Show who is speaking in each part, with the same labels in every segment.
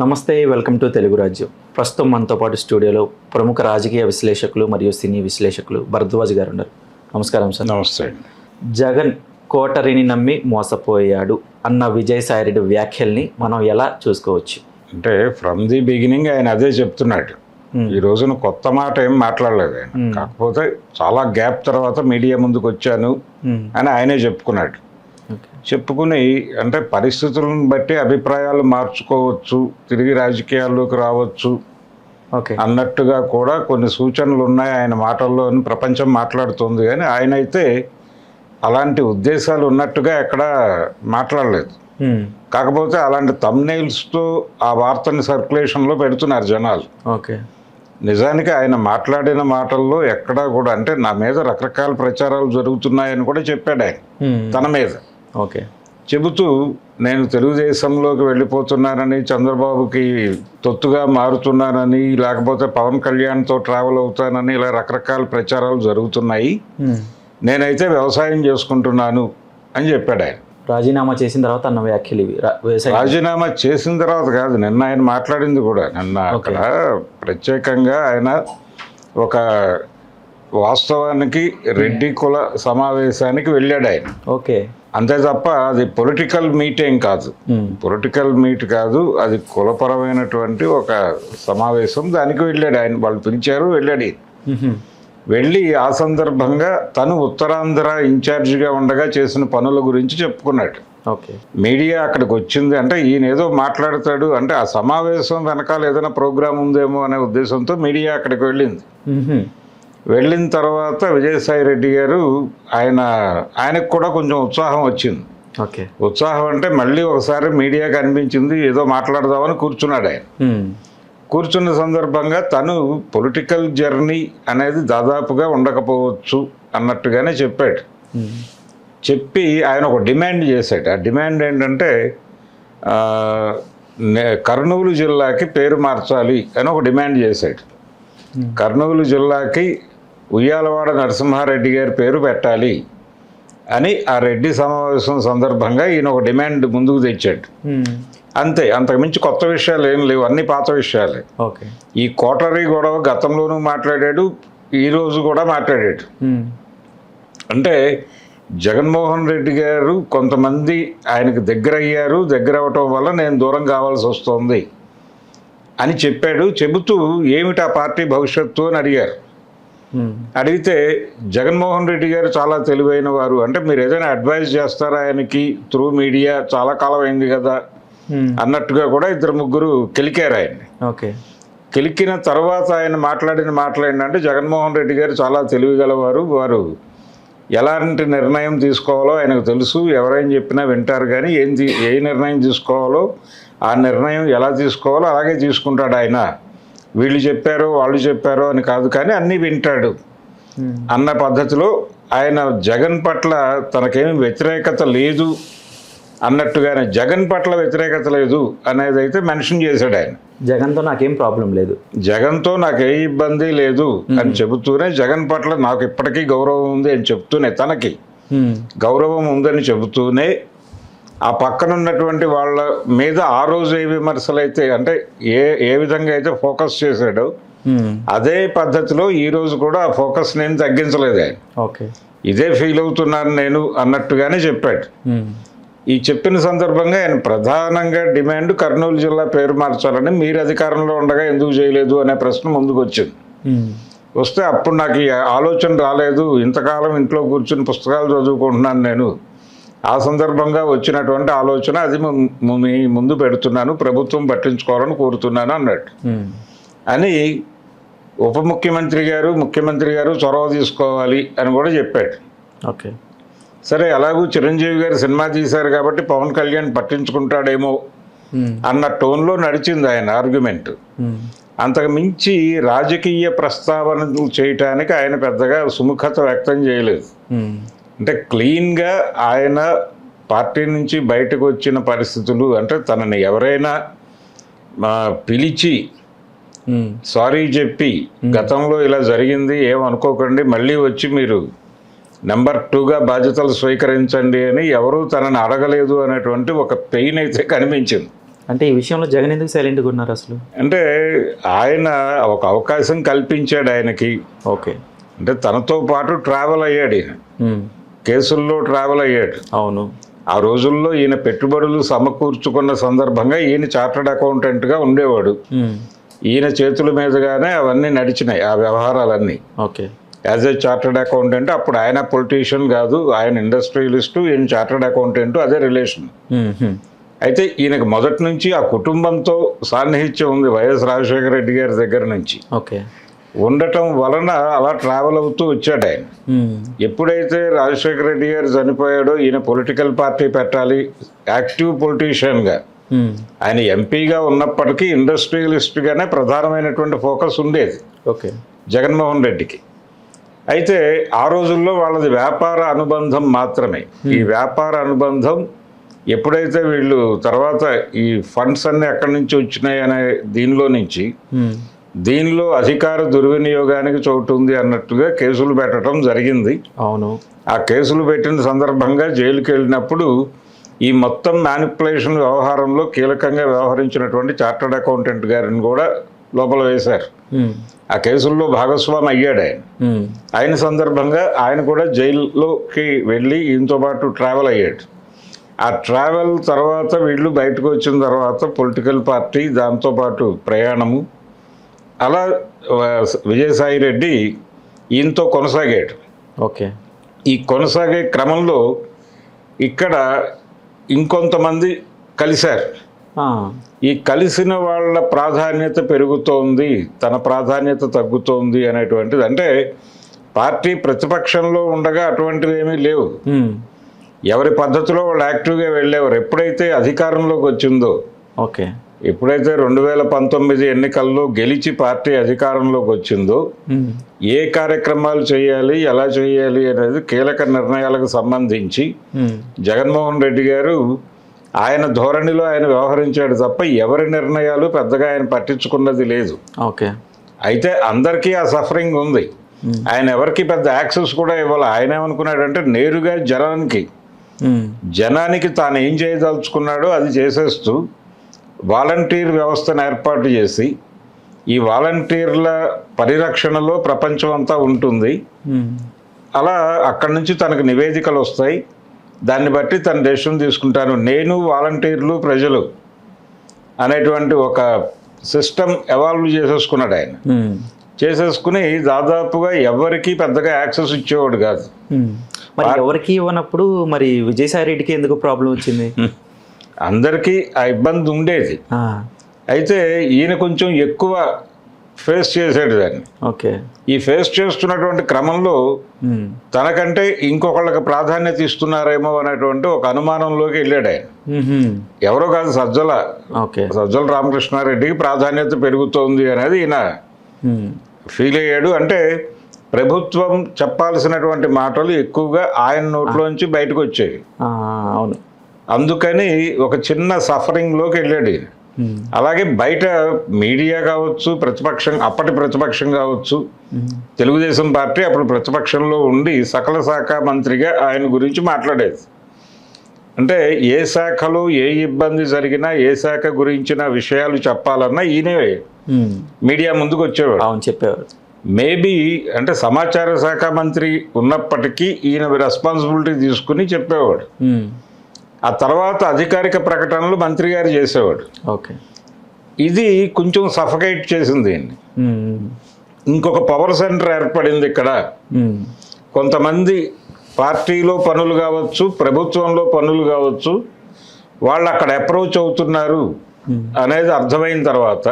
Speaker 1: నమస్తే, welcome to Telugu రాజ్యం. ప్రస్తుతం మనతో పాటు స్టూడియోలో ప్రముఖ రాజకీయ విశ్లేషకులు మరియు సినీ విశ్లేషకులు భరద్వాజ్ గారు ఉన్నారు. నమస్కారం సార్.
Speaker 2: నమస్తే.
Speaker 1: జగన్ కోటరిని నమ్మి మోసపోయాడు అన్న విజయసాయిరెడ్డి వ్యాఖ్యల్ని మనం ఎలా చూసుకోవచ్చు?
Speaker 2: అంటే ఫ్రమ్ ది బిగినింగ్ ఆయన అదే చెప్తున్నాడు. ఈ రోజున కొత్త మాట ఏం మాట్లాడలేదు ఆయన. కాకపోతే చాలా గ్యాప్ తర్వాత మీడియా ముందుకు వచ్చాను అని ఆయనే చెప్పుకున్నాడు. చెప్పుకుని అంటే పరిస్థితులను బట్టి అభిప్రాయాలు మార్చుకోవచ్చు, తిరిగి రాజకీయాల్లోకి రావచ్చు అన్నట్టుగా కూడా కొన్ని సూచనలు ఉన్నాయి ఆయన మాటల్లో అని ప్రపంచం మాట్లాడుతుంది. కానీ ఆయన అయితే అలాంటి ఉద్దేశాలు ఉన్నట్టుగా ఎక్కడ మాట్లాడలేదు. కాకపోతే అలాంటి థంబ్నెయిల్స్తో ఆ వార్తని సర్క్యులేషన్లో పెడుతున్నారు జనాలు. నిజానికి ఆయన మాట్లాడిన మాటల్లో ఎక్కడా కూడా అంటే నా మీద రకరకాల ప్రచారాలు జరుగుతున్నాయని కూడా చెప్పాడు ఆయన తన మీద. చెబుతూ నేను తెలుగుదేశంలోకి వెళ్ళిపోతున్నానని, చంద్రబాబుకి తొత్తుగా మారుతున్నానని, లేకపోతే పవన్ కళ్యాణ్తో ట్రావెల్ అవుతానని ఇలా రకరకాల ప్రచారాలు జరుగుతున్నాయి, నేనైతే వ్యవసాయం చేసుకుంటున్నాను అని చెప్పాడు ఆయన.
Speaker 1: రాజీనామా చేసిన తర్వాత అన్న వ్యాఖ్యలు ఇవి.
Speaker 2: రాజీనామా చేసిన తర్వాత కాదు, నిన్న ఆయన మాట్లాడింది కూడా. నిన్న అక్కడ ప్రత్యేకంగా ఆయన ఒక వాస్తవానికి రెడ్డి కుల సమావేశానికి వెళ్ళాడు ఆయన. అంతే తప్ప అది పొలిటికల్ మీట్ ఏం కాదు, పొలిటికల్ మీట్ కాదు, అది కులపరమైనటువంటి ఒక సమావేశం. దానికి వెళ్ళాడు ఆయన. వాళ్ళు పిలిచారు, వెళ్ళాడు. వెళ్ళి ఆ సందర్భంగా తను ఉత్తరాంధ్ర ఇన్ఛార్జిగా ఉండగా చేసిన పనుల గురించి చెప్పుకున్నాడు. మీడియా అక్కడికి వచ్చింది అంటే ఈయన ఏదో మాట్లాడతాడు అంటే ఆ సమావేశం వెనకాల ఏదైనా ప్రోగ్రాం ఉందేమో అనే ఉద్దేశంతో మీడియా అక్కడికి వెళ్ళింది. వెళ్ళిన తర్వాత విజయసాయిరెడ్డి గారు ఆయనకు కూడా కొంచెం ఉత్సాహం వచ్చింది. ఉత్సాహం అంటే మళ్ళీ ఒకసారి మీడియాకి అనిపించింది ఏదో మాట్లాడదామని కూర్చున్నాడు ఆయన. కూర్చున్న సందర్భంగా తను పొలిటికల్ జర్నీ అనేది దాదాపుగా ఉండకపోవచ్చు అన్నట్టుగానే చెప్పాడు. చెప్పి ఆయన ఒక డిమాండ్ చేశాడు. ఆ డిమాండ్ ఏంటంటే కర్నూలు జిల్లాకి పేరు మార్చాలి అని ఒక డిమాండ్ చేశాడు. కర్నూలు జిల్లాకి ఉయ్యాలవాడ నరసింహారెడ్డి గారి పేరు పెట్టాలి అని ఆ రెడ్డి సమావేశం సందర్భంగా ఈయన ఒక డిమాండ్ ముందుకు తెచ్చాడు. అంతే, అంతకుమించి కొత్త విషయాలు ఏం లేవు, అన్ని పాత విషయాలే. ఈ కోటరీ గొడవ గతంలోనూ మాట్లాడాడు, ఈరోజు కూడా మాట్లాడాడు. అంటే జగన్మోహన్ రెడ్డి గారు కొంతమంది ఆయనకు దగ్గర అయ్యారు, దగ్గర అవ్వటం వల్ల నేను దూరం కావాల్సి వస్తుంది అని చెప్పాడు. చెబుతూ ఏమిటి ఆ పార్టీ భవిష్యత్తు అని అడిగారు. అడిగితే జగన్మోహన్ రెడ్డి గారు చాలా తెలివైన వారు, అంటే మీరు ఏదైనా అడ్వైజ్ చేస్తారా ఆయనకి త్రూ మీడియా, చాలా కాలం అయింది కదా అన్నట్టుగా కూడా ఇద్దరు ముగ్గురు కెలికారు ఆయన్ని. కెలికిన తర్వాత ఆయన మాట్లాడిన మాటలు ఏంటంటే జగన్మోహన్ రెడ్డి గారు చాలా తెలివిగలవారు, వారు ఎలాంటి నిర్ణయం తీసుకోవాలో ఆయనకు తెలుసు, ఎవరైనా చెప్పినా వింటారు, కానీ ఏ నిర్ణయం తీసుకోవాలో ఆ నిర్ణయం ఎలా తీసుకోవాలో అలాగే తీసుకుంటాడు ఆయన. వీళ్ళు చెప్పారో వాళ్ళు చెప్పారో అని కాదు, కానీ అన్నీ వింటాడు అన్న పద్ధతిలో ఆయన జగన్ పట్ల తనకేమి వ్యతిరేకత లేదు అన్నట్టుగానే, జగన్ పట్ల వ్యతిరేకత లేదు అనేది అయితే మెన్షన్ చేశాడు ఆయన.
Speaker 1: జగన్తో నాకేం ప్రాబ్లం లేదు,
Speaker 2: జగన్తో నాకు ఏ ఇబ్బంది లేదు అని చెబుతూనే, జగన్ పట్ల నాకు ఇప్పటికీ గౌరవం ఉంది అని చెప్తూనే, తనకి గౌరవం ఉందని చెబుతూనే ఆ పక్కన ఉన్నటువంటి వాళ్ళ మీద ఆ రోజు ఏ విమర్శలు అయితే అంటే ఏ విధంగా అయితే ఫోకస్ చేశాడో అదే పద్ధతిలో ఈ రోజు కూడా ఆ ఫోకస్ నేను తగ్గించలేదు ఆయన. ఇదే ఫీల్ అవుతున్నాను నేను అన్నట్టుగానే చెప్పాడు. ఈ చెప్పిన సందర్భంగా ఆయన ప్రధానంగా డిమాండ్ కర్నూలు జిల్లా పేరు మార్చాలని, మీరు అధికారంలో ఉండగా ఎందుకు చేయలేదు అనే ప్రశ్న ముందుకు వచ్చింది. వస్తే అప్పుడు నాకు ఈ ఆలోచన రాలేదు, ఇంతకాలం ఇంట్లో కూర్చుని పుస్తకాలు చదువుకుంటున్నాను నేను, ఆ సందర్భంగా వచ్చినటువంటి ఆలోచన, అది మీ ముందు పెడుతున్నాను, ప్రభుత్వం పట్టించుకోవాలని కోరుతున్నాను అన్నాడు. అని ఉప ముఖ్యమంత్రి గారు ముఖ్యమంత్రి గారు చొరవ తీసుకోవాలి అని కూడా చెప్పాడు. సరే, అలాగూ చిరంజీవి గారు సినిమా తీశారు కాబట్టి పవన్ కళ్యాణ్ పట్టించుకుంటాడేమో అన్న టోన్లో నడిచింది ఆయన ఆర్గ్యుమెంట్. అంతకు మించి రాజకీయ ప్రస్తావనలు చేయటానికి ఆయన పెద్దగా సుముఖత వ్యక్తం చేయలేదు. అంటే క్లీన్గా ఆయన పార్టీ నుంచి బయటకు వచ్చిన పరిస్థితులు, అంటే తనని ఎవరైనా పిలిచి సారీ చెప్పి గతంలో ఇలా జరిగింది ఏమనుకోకండి, మళ్ళీ వచ్చి మీరు నెంబర్ 2గా బాధ్యతలు స్వీకరించండి అని ఎవరూ తనని అడగలేదు అనేటువంటి ఒక పెయిన్ అయితే కనిపించింది.
Speaker 1: అంటే ఈ విషయంలో జగన్ ఎందుకు సైలెంట్గా ఉన్నారు అసలు?
Speaker 2: అంటే ఆయన ఒక అవకాశం కల్పించాడు ఆయనకి.
Speaker 1: ఓకే.
Speaker 2: అంటే తనతో పాటు ట్రావెల్ అయ్యాడు ఈయన, కేసుల్లో ట్రావెల్ అయ్యాడు.
Speaker 1: అవును.
Speaker 2: ఆ రోజుల్లో ఈయన పెట్టుబడులు సమకూర్చుకున్న సందర్భంగా ఈయన చార్టర్డ్ అకౌంటెంట్గా ఉండేవాడు. ఈయన చేతుల మీదుగానే అవన్నీ నడిచినాయి, ఆ వ్యవహారాలన్నీ.
Speaker 1: Okay.
Speaker 2: As a chartered accountant, అప్పుడు ఆయన పొలిటీషియన్ కాదు, ఆయన ఇండస్ట్రియలిస్టు, ఈయన చార్టర్డ్ అకౌంటెంట్, అదే రిలేషన్. అయితే ఈయనకు మొదటి నుంచి ఆ కుటుంబంతో సాన్నిహిత్యం ఉంది వైఎస్ రాజశేఖర రెడ్డి గారి దగ్గర నుంచి.
Speaker 1: ఓకే. ఉండటం
Speaker 2: వలన అలా ట్రావెల్ అవుతూ వచ్చాడు ఆయన. ఎప్పుడైతే రాజశేఖర రెడ్డి గారు చనిపోయాడో ఈయన పొలిటికల్ పార్టీ పెట్టాలి, యాక్టివ్ పొలిటీషియన్గా, ఆయన ఎంపీగా ఉన్నప్పటికీ ఇండస్ట్రియలిస్ట్గానే ప్రధానమైనటువంటి ఫోకస్ ఉండేది
Speaker 1: ఓకే
Speaker 2: జగన్మోహన్ రెడ్డికి. అయితే ఆ రోజుల్లో వాళ్ళది వ్యాపార అనుబంధం మాత్రమే. ఈ వ్యాపార అనుబంధం ఎప్పుడైతే వీళ్ళు తర్వాత ఈ ఫండ్స్ అన్నీ ఎక్కడి నుంచి వచ్చినాయి అనే దీనిలో నుంచి దీనిలో అధికార దుర్వినియోగానికి చోటు ఉంది అన్నట్టుగా కేసులు పెట్టడం జరిగింది.
Speaker 1: అవును.
Speaker 2: ఆ కేసులు పెట్టిన సందర్భంగా జైలుకి వెళ్ళినప్పుడు ఈ మొత్తం మ్యానిపులేషన్ వ్యవహారంలో కీలకంగా వ్యవహరించినటువంటి చార్టర్డ్ అకౌంటెంట్ గారిని కూడా లోపల వేశారు. ఆ కేసుల్లో భాగస్వామి అయ్యాడు ఆయన. ఆయన సందర్భంగా ఆయన కూడా జైల్లోకి వెళ్ళి ఈయనతో పాటు ట్రావెల్ అయ్యాడు. ఆ ట్రావెల్ తర్వాత వీళ్ళు బయటకు వచ్చిన తర్వాత పొలిటికల్ పార్టీ, దాంతోపాటు ప్రయాణము, అలా విజయసాయి రెడ్డి ఈయనతో కొనసాగాడు.
Speaker 1: ఓకే.
Speaker 2: ఈ కొనసాగే క్రమంలో ఇక్కడ ఇంకొంతమంది కలిశారు. ఈ కలిసిన వాళ్ళ ప్రాధాన్యత పెరుగుతోంది, తన ప్రాధాన్యత తగ్గుతోంది అనేటువంటిది. అంటే పార్టీ ప్రతిపక్షంలో ఉండగా అటువంటివి ఏమీ లేవు, ఎవరి పద్ధతిలో వాళ్ళు యాక్టివ్గా వెళ్ళేవారు. ఎప్పుడైతే అధికారంలోకి వచ్చిందో,
Speaker 1: ఓకే,
Speaker 2: ఎప్పుడైతే 2019 ఎన్నికల్లో గెలిచి పార్టీ అధికారంలోకి వచ్చిందో ఏ కార్యక్రమాలు చేయాలి, ఎలా చేయాలి అనేది కీలక నిర్ణయాలకు సంబంధించి జగన్మోహన్ రెడ్డి గారు ఆయన ధోరణిలో ఆయన వ్యవహరించాడు తప్ప ఎవరి నిర్ణయాలు పెద్దగా ఆయన పట్టించుకున్నది లేదు.
Speaker 1: ఓకే.
Speaker 2: అయితే అందరికీ ఆ సఫరింగ్ ఉంది. ఆయన ఎవరికి పెద్ద యాక్సెస్ కూడా ఇవ్వాలి. ఆయన ఏమనుకున్నాడంటే నేరుగా జనానికి తాను ఏం చేయదలుచుకున్నాడో అది చేసేస్తూ వాలంటీర్ వ్యవస్థను ఏర్పాటు చేసి ఈ వాలంటీర్ల పరిరక్షణలో ప్రపంచం అంతా ఉంటుంది. అలా అక్కడి నుంచి తనకు నివేదికలు వస్తాయి, దాన్ని బట్టి తన డెసిషన్ తీసుకుంటాను, నేను వాలంటీర్లు ప్రజలు అనేటువంటి ఒక సిస్టమ్ ఎవాల్వ్ చేసేసుకున్నాడు ఆయన. చేసేసుకుని దాదాపుగా ఎవరికి పెద్దగా యాక్సెస్ ఇచ్చేవాడు కాదు.
Speaker 1: మరి ఎవరికి ఇవ్వనప్పుడు మరి విజయసాయి రెడ్డికి ఎందుకు ప్రాబ్లం వచ్చింది?
Speaker 2: అందరికీ ఆ ఇబ్బంది ఉండేది. అయితే ఈయన కొంచెం ఎక్కువ ఫేస్ చేసాడు దాన్ని.
Speaker 1: ఓకే. ఈ
Speaker 2: ఫేస్ చేస్తున్నటువంటి క్రమంలో తనకంటే ఇంకొకళ్ళకి ప్రాధాన్యత ఇస్తున్నారేమో అనేటువంటి ఒక అనుమానంలోకి వెళ్ళాడు ఆయన. ఎవరో కాదు, సజ్జల రామకృష్ణారెడ్డికి ప్రాధాన్యత పెరుగుతోంది అనేది ఈయన ఫీల్ అయ్యాడు. అంటే ప్రభుత్వం చెప్పాల్సినటువంటి మాటలు ఎక్కువగా ఆయన నోట్లోంచి బయటకు వచ్చాయి.
Speaker 1: అవును.
Speaker 2: అందుకని ఒక చిన్న సఫరింగ్లోకి వెళ్ళాడు ఈయన. అలాగే బయట మీడియా కావచ్చు, అప్పటి ప్రతిపక్షం కావచ్చు, తెలుగుదేశం పార్టీ అప్పుడు ప్రతిపక్షంలో ఉండి సకల శాఖ మంత్రిగా ఆయన గురించి మాట్లాడేది. అంటే ఏ శాఖలో ఏ ఇబ్బంది జరిగినా, ఏ శాఖ గురించిన విషయాలు చెప్పాలన్నా ఈయనే మీడియా ముందుకు వచ్చేవాడు.
Speaker 1: అవును, చెప్పేవాడు.
Speaker 2: మేబీ అంటే సమాచార శాఖ మంత్రి ఉన్నప్పటికీ ఈయన రెస్పాన్సిబిలిటీ తీసుకుని చెప్పేవాడు. ఆ తర్వాత అధికారిక ప్రకటనలు మంత్రి గారు చేసేవాడు.
Speaker 1: ఓకే.
Speaker 2: ఇది కొంచెం సఫకేట్ చేసింది దీన్ని. ఇంకొక పవర్ సెంటర్ ఏర్పడింది ఇక్కడ. కొంతమంది పార్టీలో పనులు కావచ్చు, ప్రభుత్వంలో పనులు కావచ్చు, వాళ్ళు అక్కడ అప్రోచ్ అవుతున్నారు అనేది అర్థమైన తర్వాత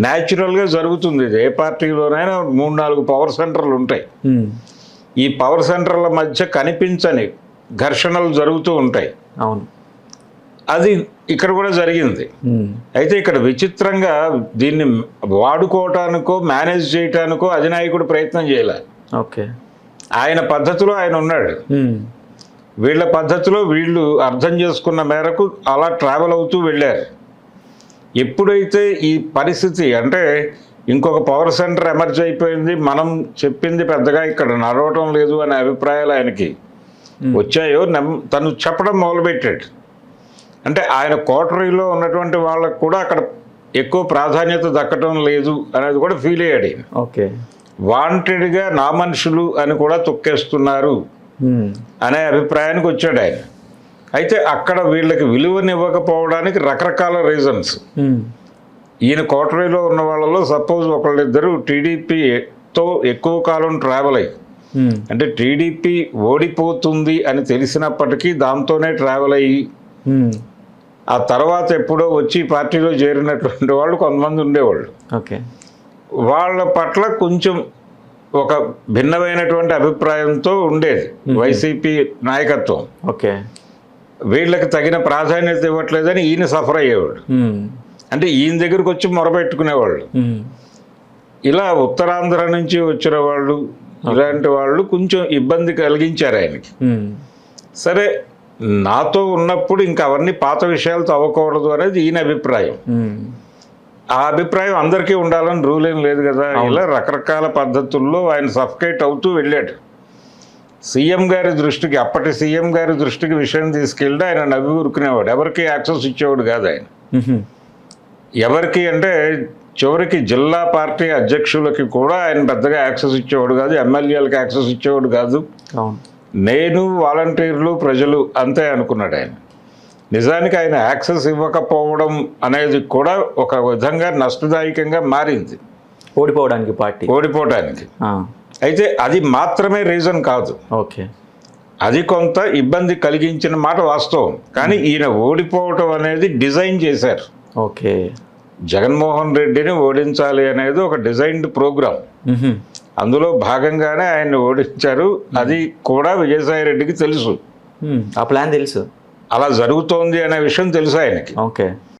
Speaker 2: న్యాచురల్గా జరుగుతుంది. ఇది ఏ పార్టీలోనైనా 3-4 పవర్ సెంటర్లు ఉంటాయి. ఈ పవర్ సెంటర్ల మధ్య కనిపించని ఘర్షణలు జరుగుతూ ఉంటాయి.
Speaker 1: అవును.
Speaker 2: అది ఇక్కడ కూడా జరిగింది. అయితే ఇక్కడ విచిత్రంగా దీన్ని వాడుకోవటానికో మేనేజ్ చేయటానికో అధినాయకుడు ప్రయత్నం చేయాలి.
Speaker 1: ఓకే.
Speaker 2: ఆయన పద్ధతిలో ఆయన ఉన్నాడు, వీళ్ళ పద్ధతిలో వీళ్ళు అర్థం చేసుకున్న మేరకు అలా ట్రావెల్ అవుతూ వెళ్ళారు. ఎప్పుడైతే ఈ పరిస్థితి అంటే ఇంకొక పవర్ సెంటర్ ఎమర్జ్ అయిపోయింది, మనం చెప్పింది పెద్దగా ఇక్కడ నడవటం లేదు అనే అభిప్రాయాలు ఆయనకి వచ్చాయో తను చెప్పడం మొదలుపెట్టాడు. అంటే ఆయన కోటరీలో ఉన్నటువంటి వాళ్ళకు కూడా అక్కడ ఎక్కువ ప్రాధాన్యత దక్కడం లేదు అనేది కూడా ఫీల్ అయ్యాడు ఈయన.
Speaker 1: ఓకే.
Speaker 2: వాంటెడ్గా నా మనుషులు అని కూడా తొక్కేస్తున్నారు అనే అభిప్రాయానికి వచ్చాడు ఆయన. అయితే అక్కడ వీళ్ళకి విలువనివ్వకపోవడానికి రకరకాల రీజన్స్. ఈయన కోటరీలో ఉన్న వాళ్ళలో సపోజ్ ఒకళ్ళిద్దరు టీడీపీతో ఎక్కువ కాలం ట్రావెల్ అయ్యి, అంటే టీడీపీ ఓడిపోతుంది అని తెలిసినప్పటికీ దాంతోనే ట్రావెల్ అయ్యి ఆ తర్వాత ఎప్పుడో వచ్చి పార్టీలో చేరినటువంటి వాళ్ళు కొంతమంది ఉండేవాళ్ళు.
Speaker 1: ఓకే.
Speaker 2: వాళ్ళ పట్ల కొంచెం ఒక భిన్నమైనటువంటి అభిప్రాయంతో ఉండేది వైసీపీ నాయకత్వం.
Speaker 1: ఓకే.
Speaker 2: వీళ్ళకి తగిన ప్రాధాన్యత ఇవ్వట్లేదని ఈయన సఫర్ అయ్యేవాడు. అంటే ఈయన దగ్గరకు వచ్చి మొరపెట్టుకునేవాళ్ళు. ఇలా ఉత్తరాంధ్ర నుంచి వచ్చిన వాళ్ళు ఇలాంటి వాళ్ళు కొంచెం ఇబ్బంది కలిగించారు ఆయనకి. సరే, నాతో ఉన్నప్పుడు ఇంకా అవన్నీ పాత విషయాలతో అవ్వకూడదు అనేది ఈయన అభిప్రాయం. ఆ అభిప్రాయం అందరికీ ఉండాలని రూల్ ఏం లేదు కదా. ఇలా రకరకాల పద్ధతుల్లో ఆయన సఫకేట్ అవుతూ వెళ్ళాడు. సీఎం గారి దృష్టికి, అప్పటి సీఎం గారి దృష్టికి విషయం తీసుకెళ్ళి ఆయన నవ్వి ఊరుకునేవాడు. ఎవరికి యాక్సెస్ ఇచ్చేవాడు కాదు ఆయన. ఎవరికి అంటే చివరికి జిల్లా పార్టీ అధ్యక్షులకి కూడా ఆయన పెద్దగా యాక్సెస్ ఇచ్చేవాడు కాదు, ఎమ్మెల్యేలకు యాక్సెస్ ఇచ్చేవాడు కాదు. నేను, వాలంటీర్లు, ప్రజలు అంతే అనుకున్నాడు ఆయన. నిజానికి ఆయన యాక్సెస్ ఇవ్వకపోవడం అనేది కూడా ఒక విధంగా నష్టదాయకంగా మారింది
Speaker 1: ఓడిపోవడానికి, పార్టీ
Speaker 2: ఓడిపోవడానికి. అయితే అది మాత్రమే రీజన్ కాదు.
Speaker 1: ఓకే.
Speaker 2: అది కొంత ఇబ్బంది కలిగించిన మాట వాస్తవం. కానీ ఈయన ఓడిపోవటం అనేది డిజైన్ చేశారు.
Speaker 1: ఓకే.
Speaker 2: జగన్మోహన్ రెడ్డిని ఓడించాలి అనేది ఒక డిజైన్డ్ ప్రోగ్రామ్. అందులో భాగంగానే ఆయన్ని ఓడించారు. అది కూడా విజయసాయి రెడ్డికి తెలుసు.
Speaker 1: ఆ ప్లాన్ తెలుసు,
Speaker 2: అలా జరుగుతోంది అనే విషయం తెలుసు ఆయనకి.
Speaker 1: ఓకే.